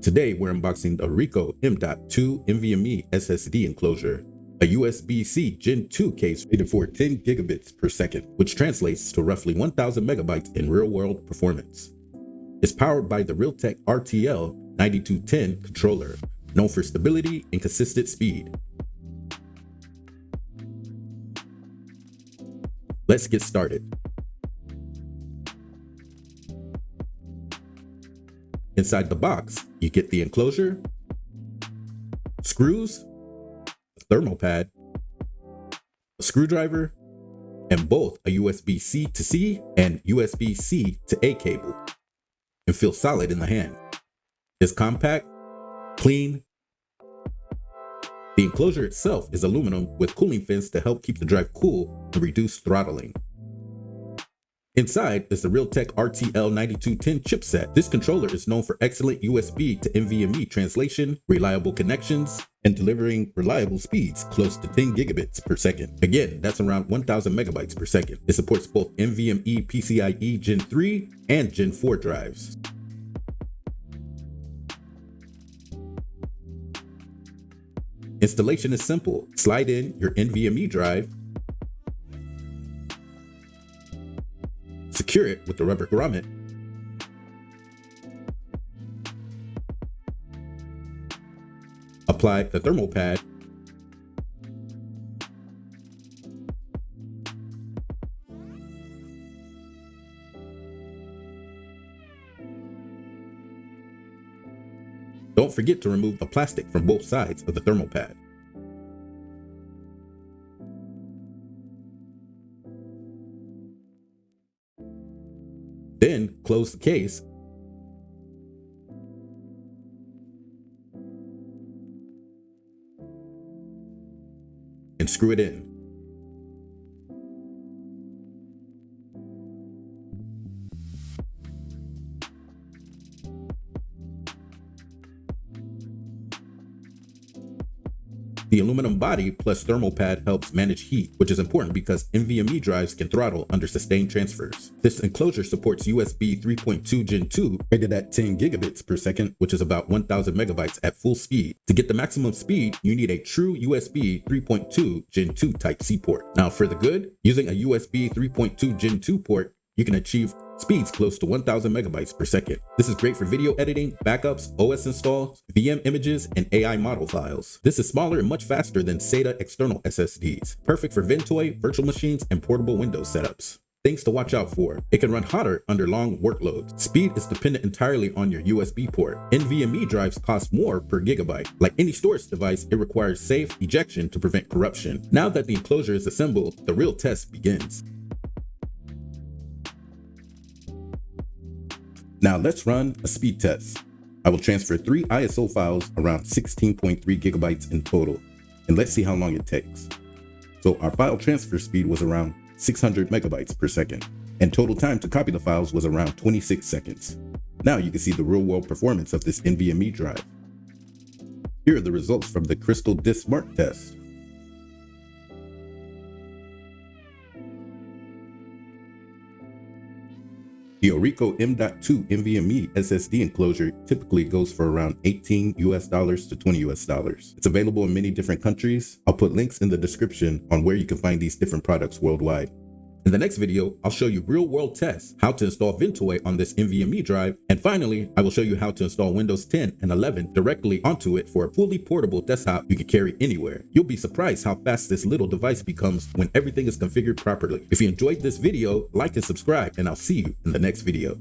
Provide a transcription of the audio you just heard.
Today we're unboxing the Orico M.2 NVMe SSD enclosure, a USB-C Gen 2 case rated for 10 gigabits per second, which translates to roughly 1,000 megabytes in real-world performance. It's powered by the Realtek RTL 9210 controller, known for stability and consistent speed. Let's get started. Inside the box, you get the enclosure, screws, a thermal pad, a screwdriver, and both a USB-C to C and USB-C to A cable, and feels solid in the hand. It's compact, clean. The enclosure itself is aluminum with cooling fins to help keep the drive cool and reduce throttling. Inside is the Realtek RTL 9210 chipset. This controller is known for excellent USB to NVMe translation, reliable connections, and delivering reliable speeds close to 10 gigabits per second. Again, that's around 1,000 megabytes per second. It supports both NVMe PCIe Gen 3 and Gen 4 drives. Installation is simple. Slide in your NVMe drive, secure it with the rubber grommet, apply the thermal pad, don't forget to remove the plastic from both sides of the thermal pad. Then close the case and screw it in. The aluminum body plus thermal pad helps manage heat, which is important because NVMe drives can throttle under sustained transfers. This enclosure supports USB 3.2 Gen 2 rated at 10 gigabits per second, which is about 1,000 megabytes at full speed. To get the maximum speed, you need a true USB 3.2 Gen 2 Type-C port. Now for the good, using a USB 3.2 Gen 2 port, you can achieve speeds close to 1,000 megabytes per second. This is great for video editing, backups, OS installs, VM images, and AI model files. This is smaller and much faster than SATA external SSDs. Perfect for Ventoy, virtual machines, and portable Windows setups. Things to watch out for. It can run hotter under long workloads. Speed is dependent entirely on your USB port. NVMe drives cost more per gigabyte. Like any storage device, it requires safe ejection to prevent corruption. Now that the enclosure is assembled, the real test begins. Now let's run a speed test. I will transfer 3 ISO files around 16.3 gigabytes in total, and let's see how long it takes. So our file transfer speed was around 600 megabytes per second, and total time to copy the files was around 26 seconds. Now you can see the real-world performance of this NVMe drive. Here are the results from the CrystalDiskMark test. The Orico M.2 NVMe SSD enclosure typically goes for around $18 to $20. It's available in many different countries. I'll put links in the description on where you can find these different products worldwide. In the next video, I'll show you real-world tests, how to install Ventoy on this NVMe drive, and finally, I will show you how to install Windows 10 and 11 directly onto it for a fully portable desktop you can carry anywhere. You'll be surprised how fast this little device becomes when everything is configured properly. If you enjoyed this video, like and subscribe, and I'll see you in the next video.